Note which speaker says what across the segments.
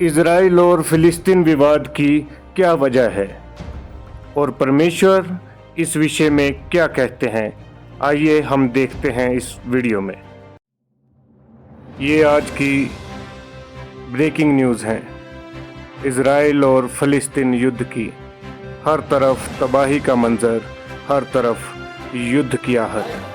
Speaker 1: Israel और फिलिस्तीन विवाद की क्या वजह है और परमेश्वर इस विषय में क्या कहते हैं, आइए हम देखते हैं इस वीडियो में। ये आज की ब्रेकिंग न्यूज़ हैं। इजराइल और फिलिस्तीन युद्ध की, हर तरफ तबाही का मंजर, हर तरफ युद्ध की आहट।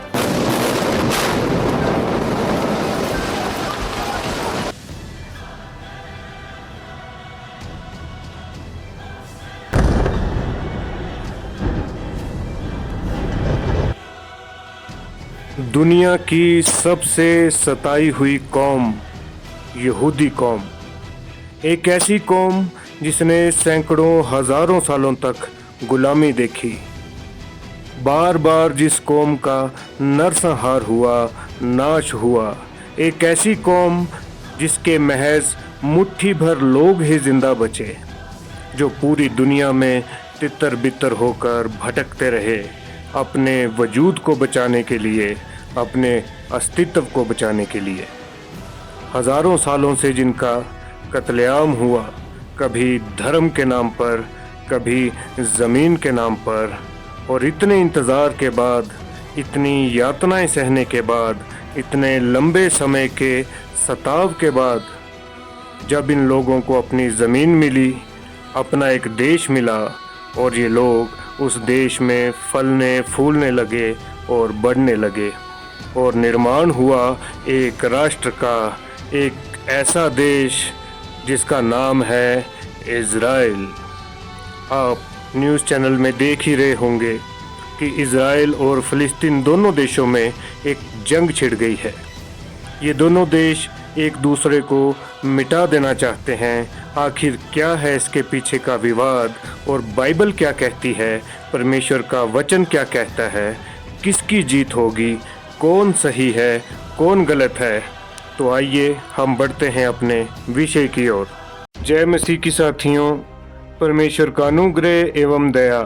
Speaker 1: दुनिया की सबसे सताई हुई कौम यहूदी कौम, एक ऐसी कौम जिसने सैकड़ों हजारों सालों तक गुलामी देखी। बार बार जिस कौम का नरसंहार हुआ, नाश हुआ, एक ऐसी कौम जिसके महज मुट्ठी भर लोग ही जिंदा बचे, जो पूरी दुनिया में तितर बितर होकर भटकते रहे, अपने वजूद को बचाने के लिए, अपने अस्तित्व को बचाने के लिए। हजारों सालों से जिनका कत्लेआम हुआ, कभी धर्म के नाम पर, कभी ज़मीन के नाम पर, और इतने इंतज़ार के बाद, इतनी यातनाएं सहने के बाद, इतने लंबे समय के सताव के बाद, जब इन लोगों को अपनी ज़मीन मिली, अपना एक देश मिला, और ये लोग उस देश में फलने फूलने लगे और बढ़ने लगे, और निर्माण हुआ एक राष्ट्र का, एक ऐसा देश जिसका नाम है इजराइल। आप न्यूज़ चैनल में देख ही रहे होंगे कि इजराइल और फिलिस्तीन दोनों देशों में एक जंग छिड़ गई है। ये दोनों देश एक दूसरे को मिटा देना चाहते हैं। आखिर क्या है इसके पीछे का विवाद, और बाइबल क्या कहती है, परमेश्वर का वचन क्या कहता है, किसकी जीत होगी, कौन सही है, कौन गलत है। तो आइए हम बढ़ते हैं अपने विषय की ओर। जय मसीह की साथियों, परमेश्वर का अनुग्रह एवं दया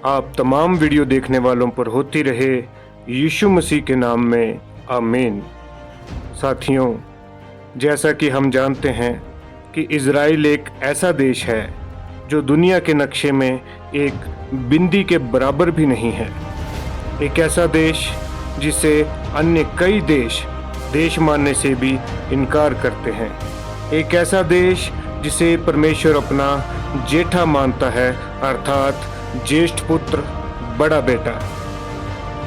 Speaker 1: आप तमाम वीडियो देखने वालों पर होती रहे, यीशु मसीह के नाम में आमीन। साथियों, जैसा कि हम जानते हैं कि इजराइल एक ऐसा देश है जो दुनिया के नक्शे में एक बिंदी के बराबर भी नहीं है। एक ऐसा देश जिसे अन्य कई देश मानने से भी इनकार करते हैं। एक ऐसा देश जिसे परमेश्वर अपना जेठा मानता है, अर्थात ज्येष्ठ पुत्र, बड़ा बेटा।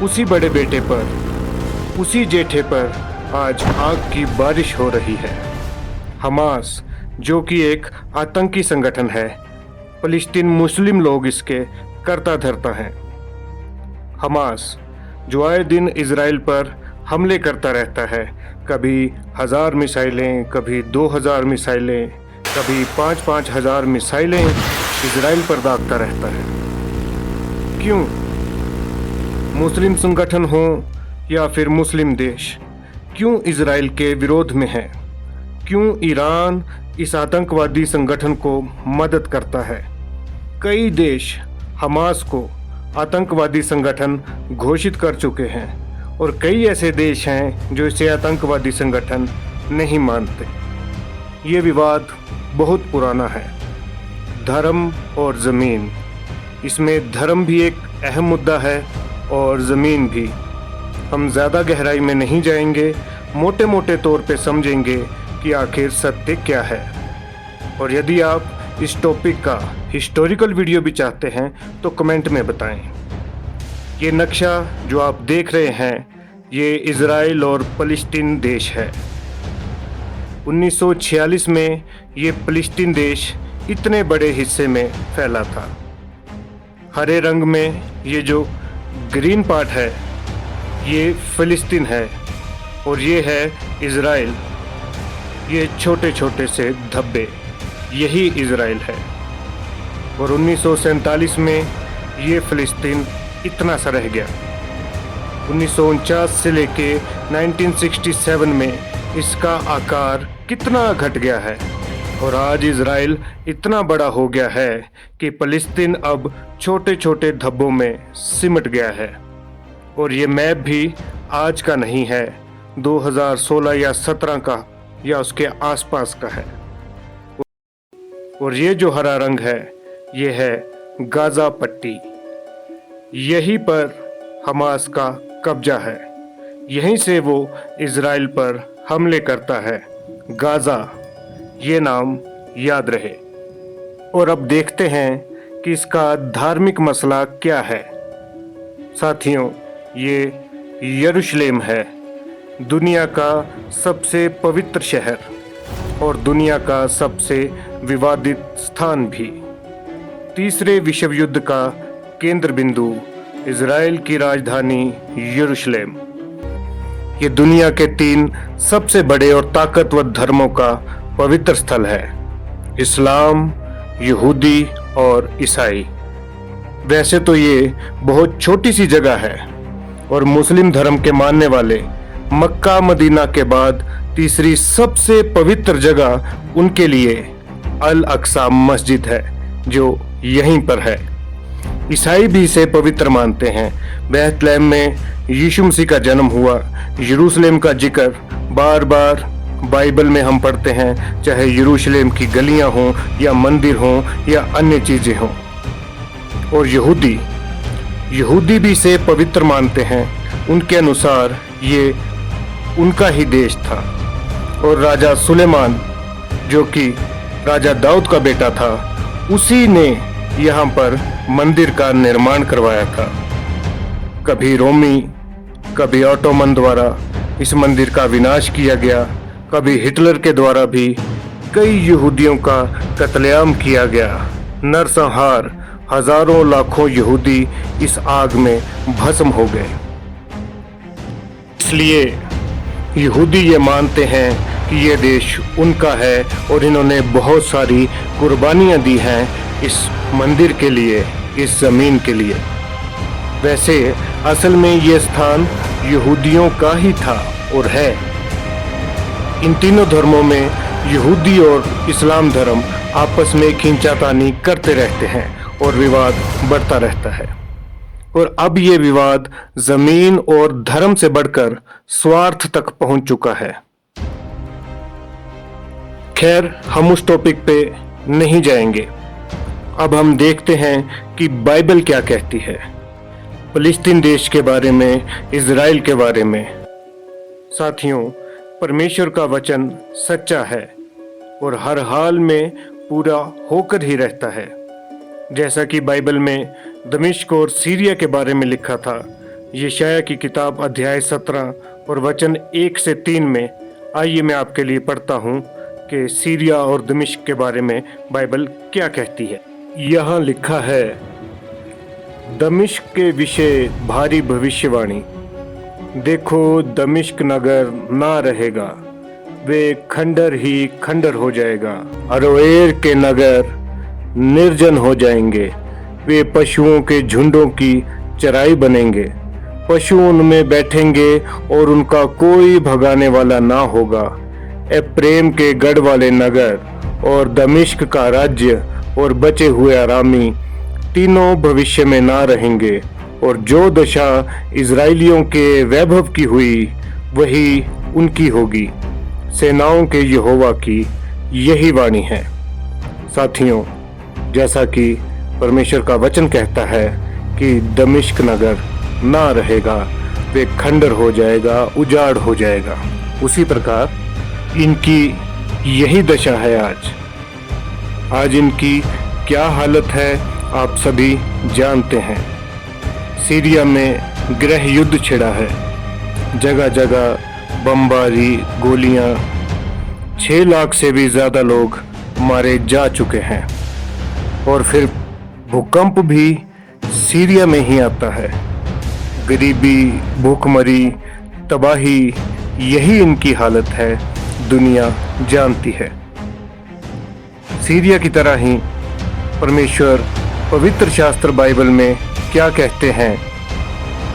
Speaker 1: उसी बड़े बेटे पर, उसी जेठे पर आज आग की बारिश हो रही है। हमास, जो कि एक आतंकी संगठन है, फिलिस्तीन मुस्लिम लोग इसके कर्ता धर्ता हैं। हमास जो आए दिन इजराइल पर हमले करता रहता है, कभी 1000 मिसाइलें, कभी 2000 मिसाइलें, कभी 5-5 हज़ार मिसाइलें इजराइल पर दागता रहता है। क्यों? मुस्लिम संगठन हो या फिर मुस्लिम देश, क्यों इजराइल के विरोध में है? क्यों ईरान इस आतंकवादी संगठन को मदद करता है? कई देश हमास को आतंकवादी संगठन घोषित कर चुके हैं, और कई ऐसे देश हैं जो इसे आतंकवादी संगठन नहीं मानते। ये विवाद बहुत पुराना है। धर्म और ज़मीन, इसमें धर्म भी एक अहम मुद्दा है और ज़मीन भी। हम ज़्यादा गहराई में नहीं जाएंगे, मोटे मोटे तौर पे समझेंगे कि आखिर सत्य क्या है। और यदि आप इस टॉपिक का हिस्टोरिकल वीडियो भी चाहते हैं तो कमेंट में बताएं। ये नक्शा जो आप देख रहे हैं, ये इजराइल और फिलिस्तीन देश है। 1946 में ये फिलिस्तीन देश इतने बड़े हिस्से में फैला था। हरे रंग में ये जो ग्रीन पार्ट है, ये फिलिस्तीन है, और ये है इजराइल। ये छोटे छोटे से धब्बे, यही इजराइल है। और 1947 में ये फिलिस्तीन इतना सा रह गया। 1949 से लेके 1967 में इसका आकार कितना घट गया है, और आज इजराइल इतना बड़ा हो गया है कि फिलिस्तीन अब छोटे छोटे धब्बों में सिमट गया है। और ये मैप भी आज का नहीं है, 2016 या 17 का या उसके आसपास का है। और ये जो हरा रंग है ये है गाज़ा पट्टी। यहीं पर हमास का कब्जा है, यहीं से वो इज़राइल पर हमले करता है। गाज़ा, ये नाम याद रहे। और अब देखते हैं कि इसका धार्मिक मसला क्या है। साथियों, ये यरूशलेम है, दुनिया का सबसे पवित्र शहर और दुनिया का सबसे विवादित स्थान भी। तीसरे विश्व युद्ध का केंद्र बिंदु इज़राइल की राजधानी यरूशलेम। ये दुनिया के 3 सबसे बड़े और ताकतवर धर्मों का पवित्र स्थल है, इस्लाम, यहूदी और ईसाई। वैसे तो ये बहुत छोटी सी जगह है और मुस्लिम धर्म के मानने वाले मक्का मदीना के बाद तीसरी सबसे पवित्र जगह उनके लिए अल अक्सा मस्जिद है जो यहीं पर है। ईसाई भी इसे पवित्र मानते हैं। बैतलहम में यीशु मसीह का जन्म हुआ। यरूशलेम का जिक्र बार बार बाइबल में हम पढ़ते हैं, चाहे यरूशलेम की गलियां हों या मंदिर हों या अन्य चीजें हों। और यहूदी भी इसे पवित्र मानते हैं। उनके अनुसार ये उनका ही देश था और राजा सुलेमान, जो कि राजा दाऊद का बेटा था, उसी ने यहाँ पर मंदिर का निर्माण करवाया था। कभी रोमी, कभी ऑटोमन द्वारा इस मंदिर का विनाश किया गया, कभी हिटलर के द्वारा भी कई यहूदियों का कत्लेआम किया गया। नरसंहार, हजारों लाखों यहूदी इस आग में भस्म हो गए। इसलिए यहूदी ये मानते हैं कि ये देश उनका है और इन्होंने बहुत सारी कुर्बानियां दी हैं इस मंदिर के लिए, इस जमीन के लिए। वैसे असल में ये स्थान यहूदियों का ही था और है। इन तीनों धर्मों में यहूदी और इस्लाम धर्म आपस में खींचातानी करते रहते हैं और विवाद बढ़ता रहता है। और अब ये विवाद जमीन और धर्म से बढ़कर स्वार्थ तक पहुंच चुका है। खैर, हम उस टॉपिक पे नहीं जाएंगे। अब हम देखते हैं कि बाइबल क्या कहती है फिलिस्तीन देश के बारे में, इज़राइल के बारे में। साथियों, परमेश्वर का वचन सच्चा है और हर हाल में पूरा होकर ही रहता है। जैसा कि बाइबल में दमिश्क और सीरिया के बारे में लिखा था। यशायाह की किताब अध्याय 17 और वचन 1 से 3 में, आइए मैं आपके लिए पढ़ता हूँ कि सीरिया और दमिश्क के बारे में बाइबल क्या कहती है। यहाँ लिखा है, दमिश्क के विषय भारी भविष्यवाणी। देखो, दमिश्क नगर ना रहेगा, वे खंडर ही खंडर हो जाएगा। अरोएर के नगर निर्जन हो जाएंगे, वे पशुओं के झुंडों की चराई बनेंगे। पशु उनमें बैठेंगे और उनका कोई भगाने वाला ना होगा। एप्रेम के गढ़ वाले नगर और दमिश्क का राज्य और बचे हुए आरामी तीनों भविष्य में ना रहेंगे। और जो दशा इज़राइलियों के वैभव की हुई वही उनकी होगी। सेनाओं के यहोवा की यही वाणी है। साथियों, जैसा कि परमेश्वर का वचन कहता है कि दमिश्क नगर ना रहेगा, वे खंडर हो जाएगा, उजाड़ हो जाएगा, उसी प्रकार इनकी यही दशा है आज इनकी क्या हालत है आप सभी जानते हैं। सीरिया में गृह युद्ध छिड़ा है, जगह जगह बमबारी, गोलियां, 6 लाख से भी ज़्यादा लोग मारे जा चुके हैं। और फिर भूकंप भी सीरिया में ही आता है। गरीबी, भूखमरी, तबाही, यही इनकी हालत है, दुनिया जानती है। सीरिया की तरह ही परमेश्वर पवित्र शास्त्र बाइबल में क्या कहते हैं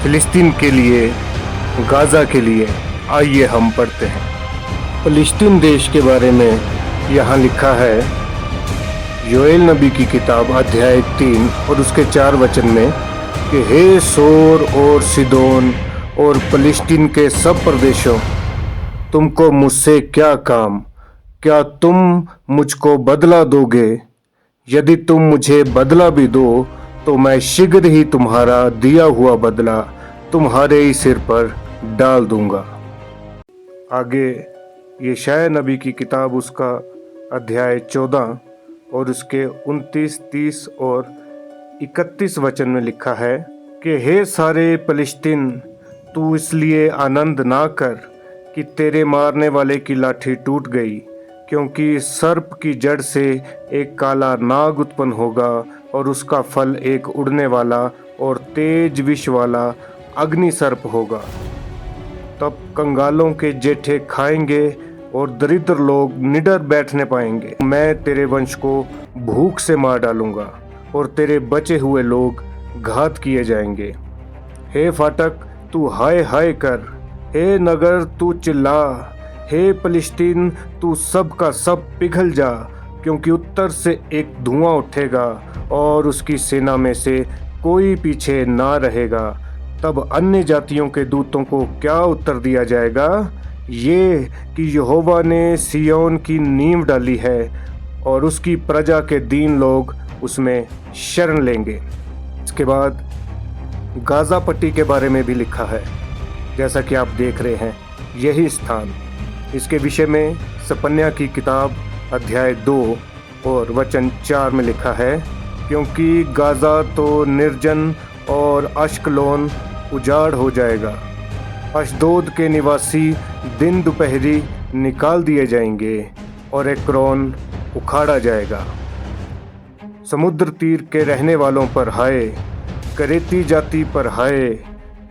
Speaker 1: फिलिस्तीन के लिए, गाज़ा के लिए, आइए हम पढ़ते हैं। फिलिस्तीन देश के बारे में यहाँ लिखा है, योएल नबी की किताब अध्याय 3 और उसके 4 वचन में कि हे सोर और सिदोन और फिलिस्तीन के सब प्रदेशों, तुमको मुझसे क्या काम? क्या तुम मुझको बदला दोगे यदि तुम मुझे बदला भी दो तो मैं शीघ्र ही तुम्हारा दिया हुआ बदला तुम्हारे ही सिर पर डाल दूंगा। आगे यशायाह नबी की किताब उसका अध्याय 14 और उसके 29, 30 और 31 वचन में लिखा है कि हे सारे फलिस्तीन, तू इसलिए आनंद ना कर कि तेरे मारने वाले की लाठी टूट गई, क्योंकि सर्प की जड़ से एक काला नाग उत्पन्न होगा और उसका फल एक उड़ने वाला और तेज विष वाला अग्नि सर्प होगा। तब कंगालों के जेठे खाएंगे और दरिद्र लोग निडर बैठने पाएंगे। मैं तेरे वंश को भूख से मार डालूंगा और तेरे बचे हुए लोग घात किए जाएंगे। हे फाटक, तू हाय हाय कर। हे नगर, तू चिल्ला। हे फलिस्तीन, तू सब का सब पिघल जा, क्योंकि उत्तर से एक धुआं उठेगा और उसकी सेना में से कोई पीछे ना रहेगा। तब अन्य जातियों के दूतों को क्या उत्तर दिया जाएगा? ये कि यहोवा ने सिय्योन की नींव डाली है और उसकी प्रजा के दीन लोग उसमें शरण लेंगे। इसके बाद गाज़ा पट्टी के बारे में भी लिखा है, जैसा कि आप देख रहे हैं यही स्थान। इसके विषय में सपन्या की किताब अध्याय 2 और वचन 4 में लिखा है, क्योंकि गाज़ा तो निर्जन और अश्कलोन उजाड़ हो जाएगा। अशदोद के निवासी दिन दोपहरी निकाल दिए जाएंगे और एक्रोन उखाड़ा जाएगा। समुद्र तीर के रहने वालों पर हाय, करेती जाति पर हाय।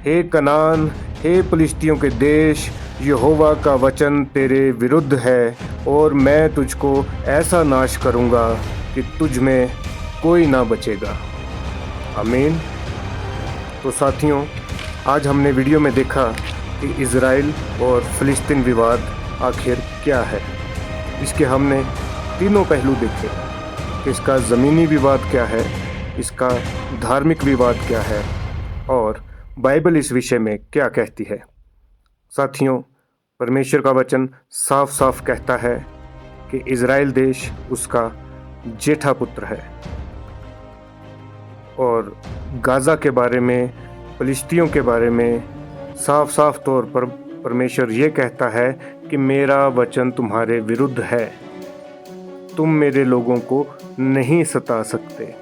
Speaker 1: हे कनान, हे फलिस्तियों के देश, यहोवा का वचन तेरे विरुद्ध है और मैं तुझको ऐसा नाश करूँगा कि तुझ में कोई ना बचेगा। आमीन। तो साथियों, आज हमने वीडियो में देखा कि इज़राइल और फ़िलिस्तीन विवाद आखिर क्या है। इसके हमने तीनों पहलू देखे कि इसका ज़मीनी विवाद क्या है, इसका धार्मिक विवाद क्या है और बाइबल इस विषय में क्या कहती है। साथियों, परमेश्वर का वचन साफ साफ कहता है कि इज़राइल देश उसका जेठा पुत्र है और गाज़ा के बारे में, फलिस्तियों के बारे में साफ साफ तौर पर परमेश्वर ये कहता है कि मेरा वचन तुम्हारे विरुद्ध है, तुम मेरे लोगों को नहीं सता सकते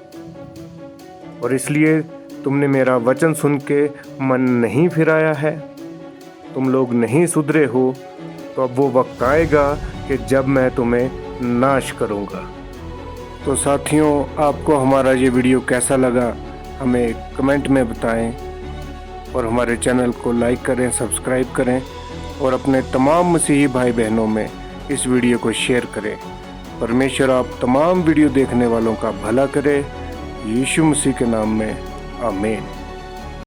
Speaker 1: और इसलिए तुमने मेरा वचन सुन के मन नहीं फिराया है, तुम लोग नहीं सुधरे हो, तो अब वो वक्त आएगा कि जब मैं तुम्हें नाश करूँगा। तो साथियों, आपको हमारा ये वीडियो कैसा लगा हमें कमेंट में बताएं और हमारे चैनल को लाइक करें, सब्सक्राइब करें और अपने तमाम मसीही भाई बहनों में इस वीडियो को शेयर करें। परमेश्वर आप तमाम वीडियो देखने वालों का भला करे। यीशु मसीह के नाम में आमीन।